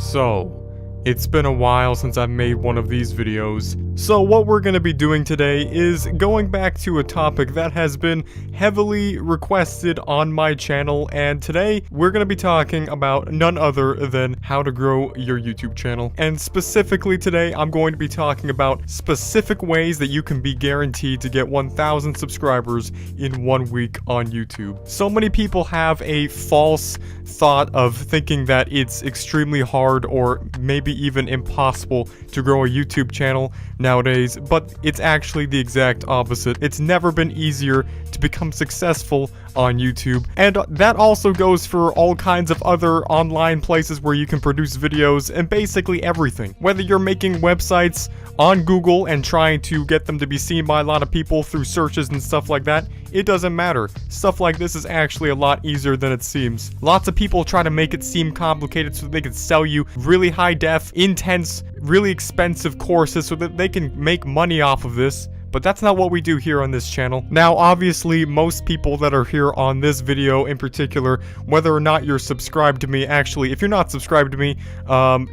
So, it's been a while since I've made one of these videos, so what we're going to be doing today is going back to a topic that has been heavily requested on my channel, and today we're going to be talking about none other than how to grow your YouTube channel. And specifically today, I'm going to be talking about specific ways that you can be guaranteed to get 1,000 subscribers in 1 week on YouTube. So many people have a false thought of thinking that it's extremely hard or maybe even impossible to grow a YouTube channel nowadays, but it's actually the exact opposite. It's never been easier to become successful on YouTube, and that also goes for all kinds of other online places where you can produce videos and basically everything. Whether you're making websites on Google and trying to get them to be seen by a lot of people through searches and stuff like that, it doesn't matter. Stuff like this is actually a lot easier than it seems. Lots of people try to make it seem complicated so they can sell you really high def, intense, really expensive courses so that they can make money off of this. But that's not what we do here on this channel. Now, obviously, most people that are here on this video in particular, whether or not you're subscribed to me, actually, if you're not subscribed to me,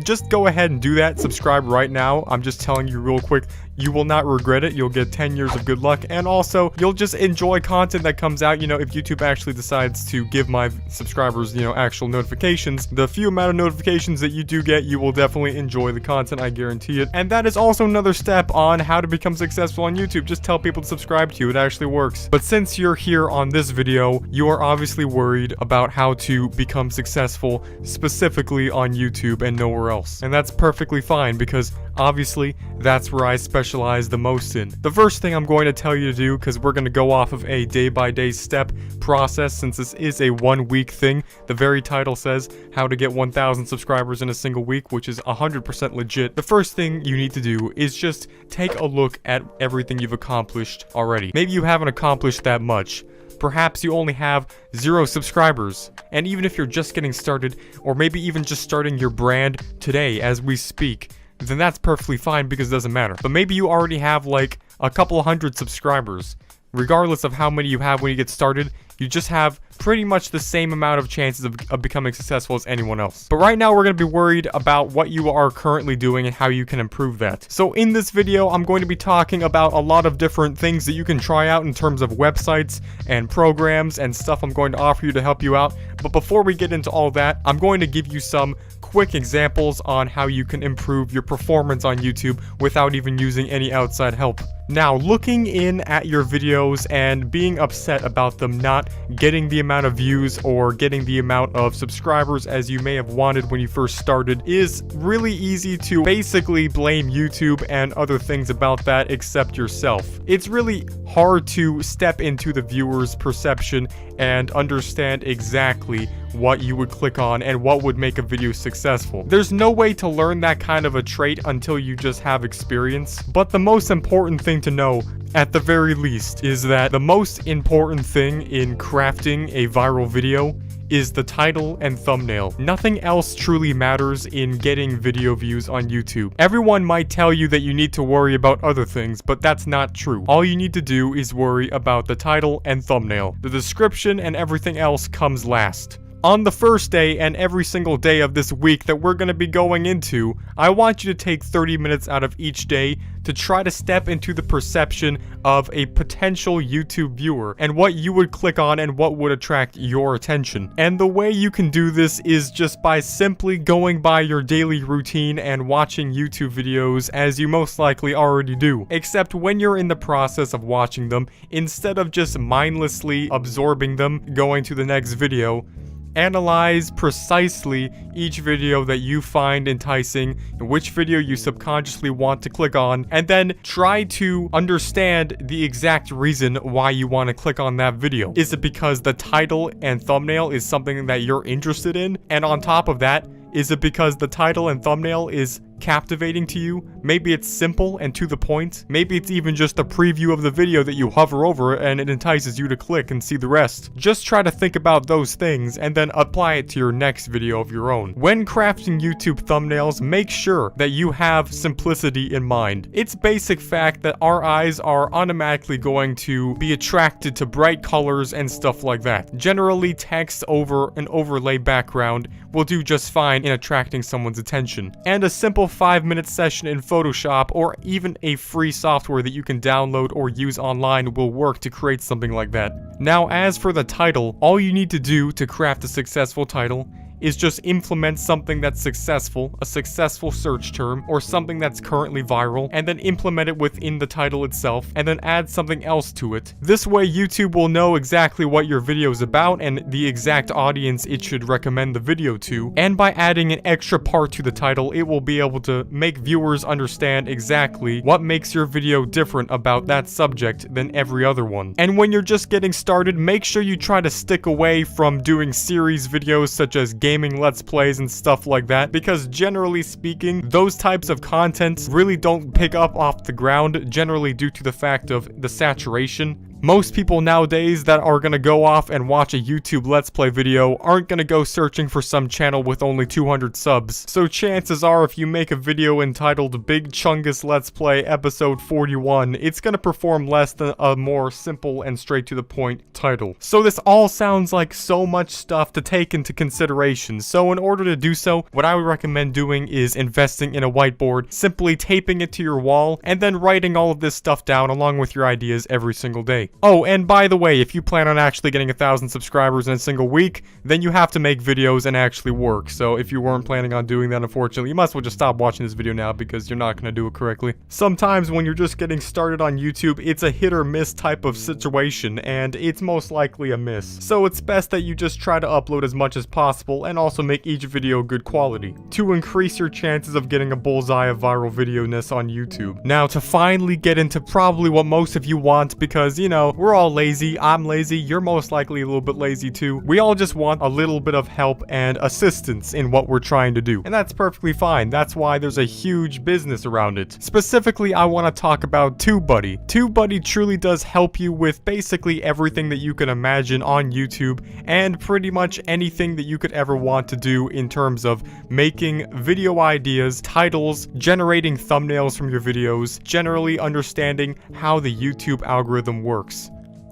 just go ahead and do that. Subscribe right now. I'm just telling you real quick. You will not regret it. You'll get 10 years of good luck, and also you'll just enjoy content that comes out. You know, if YouTube actually decides to give my subscribers, you know, actual notifications, the few amount of notifications that you do get, you will definitely enjoy the content, I guarantee it. And that is also another step on how to become successful on YouTube. Just tell people to subscribe to you. It actually works. But since you're here on this video, you are obviously worried about how to become successful specifically on YouTube and nowhere else. And that's perfectly fine, because obviously that's where I specialize the most in. The first thing I'm going to tell you to do, because we're going to go off of a day-by-day step process, since this is a 1 week thing. The very title says how to get 1,000 subscribers in a single week, which is 100% legit. The first thing you need to do is just take a look at everything you've accomplished already. Maybe you haven't accomplished that much. Perhaps you only have 0 subscribers. And even if you're just getting started, or maybe even just starting your brand today as we speak, then that's perfectly fine, because it doesn't matter. But maybe you already have like a couple hundred subscribers. Regardless of how many you have when you get started, you just have pretty much the same amount of chances of becoming successful as anyone else. But right now we're going to be worried about what you are currently doing and how you can improve that. So in this video, I'm going to be talking about a lot of different things that you can try out in terms of websites and programs and stuff I'm going to offer you to help you out. But before we get into all that, I'm going to give you some quick examples on how you can improve your performance on YouTube without even using any outside help. Now, looking in at your videos and being upset about them not getting the amount of views or getting the amount of subscribers as you may have wanted when you first started is really easy to basically blame YouTube and other things about that except yourself. It's really hard to step into the viewer's perception and understand exactly what you would click on and what would make a video successful. There's no way to learn that kind of a trait until you just have experience. But the most important thing to know, at the very least, is that the most important thing in crafting a viral video is the title and thumbnail. Nothing else truly matters in getting video views on YouTube. Everyone might tell you that you need to worry about other things, but that's not true. All you need to do is worry about the title and thumbnail. The description and everything else comes last. On the first day and every single day of this week that we're going to be going into, I want you to take 30 minutes out of each day to try to step into the perception of a potential YouTube viewer and what you would click on and what would attract your attention. And the way you can do this is just by simply going by your daily routine and watching YouTube videos as you most likely already do. Except when you're in the process of watching them, instead of just mindlessly absorbing them, going to the next video, analyze precisely each video that you find enticing, which video you subconsciously want to click on, and then try to understand the exact reason why you want to click on that video. Is it because the title and thumbnail is something that you're interested in? And on top of that, is it because the title and thumbnail is captivating to you. Maybe it's simple and to the point. Maybe it's even just a preview of the video that you hover over and it entices you to click and see the rest. Just try to think about those things and then apply it to your next video of your own. When crafting YouTube thumbnails, make sure that you have simplicity in mind. It's basic fact that our eyes are automatically going to be attracted to bright colors and stuff like that. Generally, text over an overlay background will do just fine in attracting someone's attention. And a simple 5-minute session in Photoshop or even a free software that you can download or use online will work to create something like that. Now, as for the title, all you need to do to craft a successful title is just implement something that's successful, a successful search term, or something that's currently viral, and then implement it within the title itself, and then add something else to it. This way, YouTube will know exactly what your video is about and the exact audience it should recommend the video to, and by adding an extra part to the title, it will be able to make viewers understand exactly what makes your video different about that subject than every other one. And when you're just getting started, make sure you try to stick away from doing series videos such as gaming let's plays and stuff like that, because generally speaking, those types of content really don't pick up off the ground, generally due to the fact of the saturation. Most people nowadays that are gonna go off and watch a YouTube Let's Play video aren't gonna go searching for some channel with only 200 subs. So chances are if you make a video entitled Big Chungus Let's Play Episode 41, it's gonna perform less than a more simple and straight to the point title. So this all sounds like so much stuff to take into consideration. So in order to do so, what I would recommend doing is investing in a whiteboard, simply taping it to your wall, and then writing all of this stuff down along with your ideas every single day. Oh, and by the way, if you plan on actually getting 1,000 subscribers in a single week, then you have to make videos and actually work. So if you weren't planning on doing that, unfortunately, you might as well just stop watching this video now because you're not going to do it correctly. Sometimes when you're just getting started on YouTube, it's a hit or miss type of situation, and it's most likely a miss. So it's best that you just try to upload as much as possible and also make each video good quality to increase your chances of getting a bullseye of viral video-ness on YouTube. Now, to finally get into probably what most of you want, because, you know, we're all lazy, I'm lazy, you're most likely a little bit lazy too. We all just want a little bit of help and assistance in what we're trying to do. And that's perfectly fine. That's why there's a huge business around it. Specifically, I want to talk about TubeBuddy. TubeBuddy truly does help you with basically everything that you can imagine on YouTube and pretty much anything that you could ever want to do in terms of making video ideas, titles, generating thumbnails from your videos, generally understanding how the YouTube algorithm works.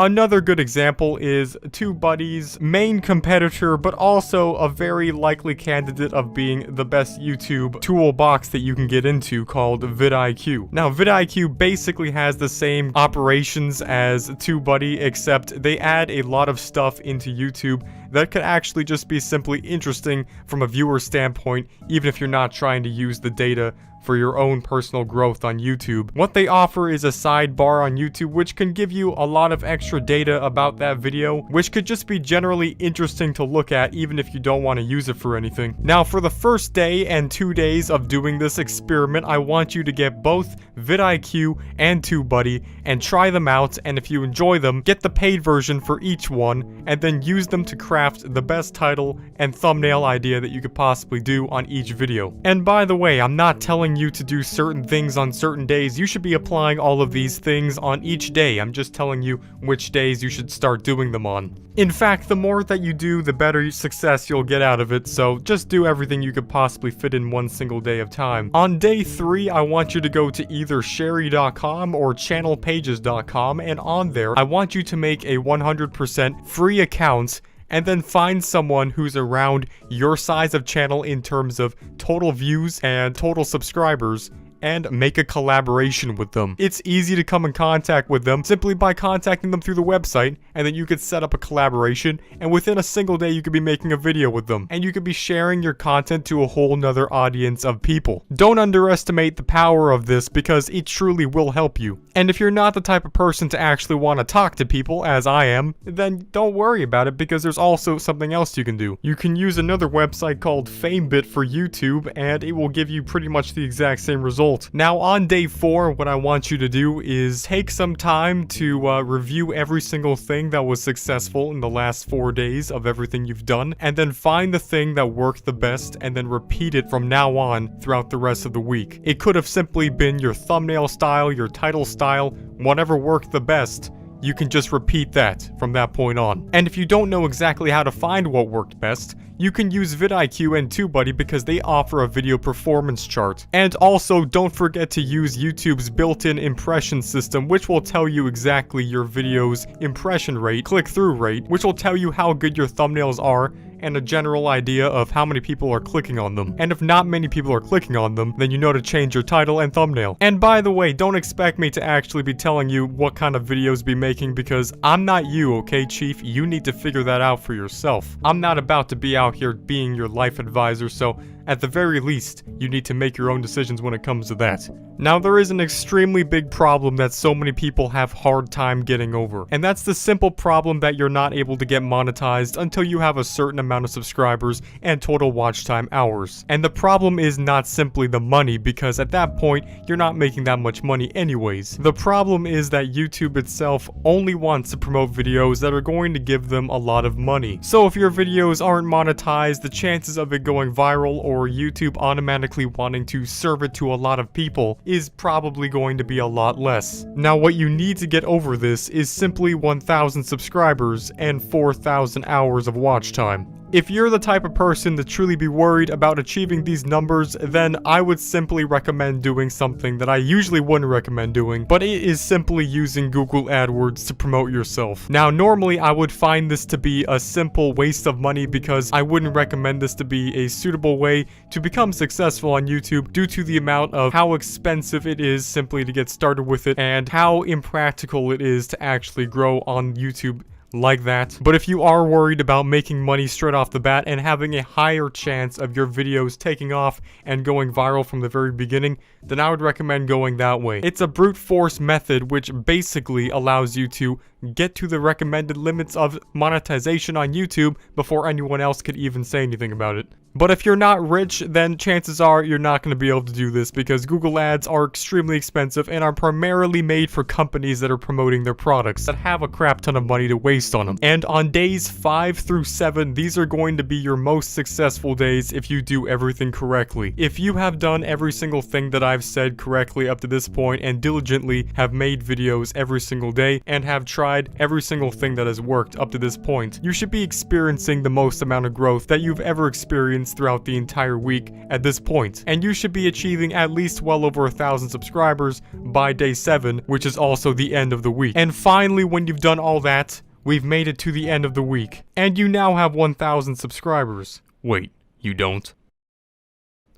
Another good example is TubeBuddy's main competitor, but also a very likely candidate of being the best YouTube toolbox that you can get into, called vidIQ. Now, vidIQ basically has the same operations as TubeBuddy, except they add a lot of stuff into YouTube that could actually just be simply interesting from a viewer standpoint, even if you're not trying to use the data for your own personal growth on YouTube. What they offer is a sidebar on YouTube which can give you a lot of extra data about that video, which could just be generally interesting to look at even if you don't want to use it for anything. Now, for the first day and 2 days of doing this experiment, I want you to get both vidIQ and TubeBuddy and try them out, and if you enjoy them, get the paid version for each one and then use them to craft the best title and thumbnail idea that you could possibly do on each video. And by the way, I'm not telling you to do certain things on certain days. You should be applying all of these things on each day. I'm just telling you which days you should start doing them on. In fact, the more that you do, the better success you'll get out of it, so just do everything you could possibly fit in one single day of time. On day 3, I want you to go to either sherry.com or channelpages.com, and on there, I want you to make a 100% free account and then find someone who's around your size of channel in terms of total views and total subscribers, and make a collaboration with them. It's easy to come in contact with them simply by contacting them through the website, and then you could set up a collaboration, and within a single day you could be making a video with them, and you could be sharing your content to a whole nother audience of people. Don't underestimate the power of this, because it truly will help you. And if you're not the type of person to actually want to talk to people, as I am, then don't worry about it, because there's also something else you can do. You can use another website called FameBit for YouTube, and it will give you pretty much the exact same result result. Now on day 4, what I want you to do is take some time to review every single thing that was successful in the last 4 days of everything you've done, and then find the thing that worked the best and then repeat it from now on throughout the rest of the week. It could have simply been your thumbnail style, your title style, whatever worked the best. You can just repeat that from that point on. And if you don't know exactly how to find what worked best, you can use vidIQ and TubeBuddy because they offer a video performance chart. And also, don't forget to use YouTube's built-in impression system, which will tell you exactly your video's impression rate, click-through rate, which will tell you how good your thumbnails are, and a general idea of how many people are clicking on them. And if not many people are clicking on them, then you know to change your title and thumbnail. And by the way, don't expect me to actually be telling you what kind of videos to be making because I'm not you, okay, Chief? You need to figure that out for yourself. I'm not about to be out here being your life advisor, so at the very least, you need to make your own decisions when it comes to that. Now, there is an extremely big problem that so many people have hard time getting over, and that's the simple problem that you're not able to get monetized until you have a certain amount of subscribers and total watch time hours. And the problem is not simply the money, because at that point, you're not making that much money anyways. The problem is that YouTube itself only wants to promote videos that are going to give them a lot of money. So if your videos aren't monetized, the chances of it going viral or YouTube automatically wanting to serve it to a lot of people is probably going to be a lot less. Now, what you need to get over this is simply 1,000 subscribers and 4,000 hours of watch time. If you're the type of person to truly be worried about achieving these numbers, then I would simply recommend doing something that I usually wouldn't recommend doing, but it is simply using Google AdWords to promote yourself. Now, normally I would find this to be a simple waste of money because I wouldn't recommend this to be a suitable way to become successful on YouTube due to the amount of how expensive it is simply to get started with it and how impractical it is to actually grow on YouTube like that. But if you are worried about making money straight off the bat and having a higher chance of your videos taking off and going viral from the very beginning, then I would recommend going that way. It's a brute force method which basically allows you to get to the recommended limits of monetization on YouTube before anyone else could even say anything about it. But if you're not rich, then chances are you're not going to be able to do this because Google Ads are extremely expensive and are primarily made for companies that are promoting their products that have a crap ton of money to waste on them. And on days 5 through 7, these are going to be your most successful days if you do everything correctly. If you have done every single thing that I've said correctly up to this point and diligently have made videos every single day and have tried every single thing that has worked up to this point, you should be experiencing the most amount of growth that you've ever experienced throughout the entire week at this point. And you should be achieving at least well over 1,000 subscribers by day 7, which is also the end of the week. And finally, when you've done all that, we've made it to the end of the week. And you now have 1,000 subscribers. Wait, you don't?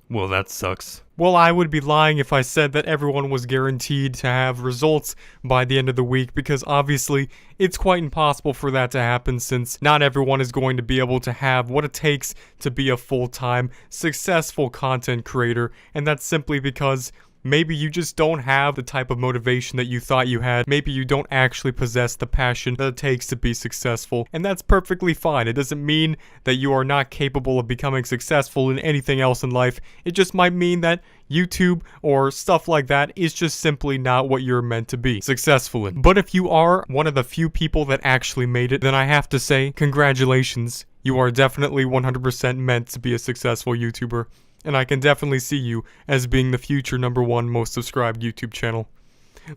Well, that sucks. Well, I would be lying if I said that everyone was guaranteed to have results by the end of the week, because obviously it's quite impossible for that to happen since not everyone is going to be able to have what it takes to be a full-time, successful content creator, and that's simply because maybe you just don't have the type of motivation that you thought you had. Maybe you don't actually possess the passion that it takes to be successful. And that's perfectly fine. It doesn't mean that you are not capable of becoming successful in anything else in life. It just might mean that YouTube or stuff like that is just simply not what you're meant to be successful in. But if you are one of the few people that actually made it, then I have to say, congratulations. You are definitely 100% meant to be a successful YouTuber. And I can definitely see you as being the future #1 most subscribed YouTube channel.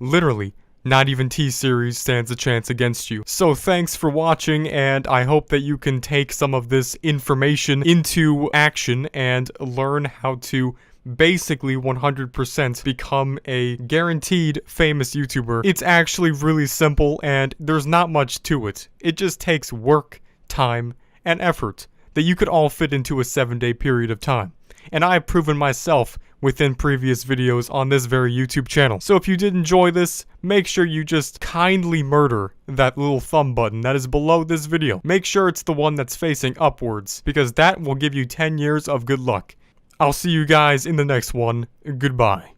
Literally, not even T-Series stands a chance against you. So thanks for watching, and I hope that you can take some of this information into action and learn how to basically 100% become a guaranteed famous YouTuber. It's actually really simple, and there's not much to it. It just takes work, time, and effort that you could all fit into a 7-day period of time. And I have proven myself within previous videos on this very YouTube channel. So if you did enjoy this, make sure you just kindly murder that little thumb button that is below this video. Make sure it's the one that's facing upwards, because that will give you 10 years of good luck. I'll see you guys in the next one. Goodbye.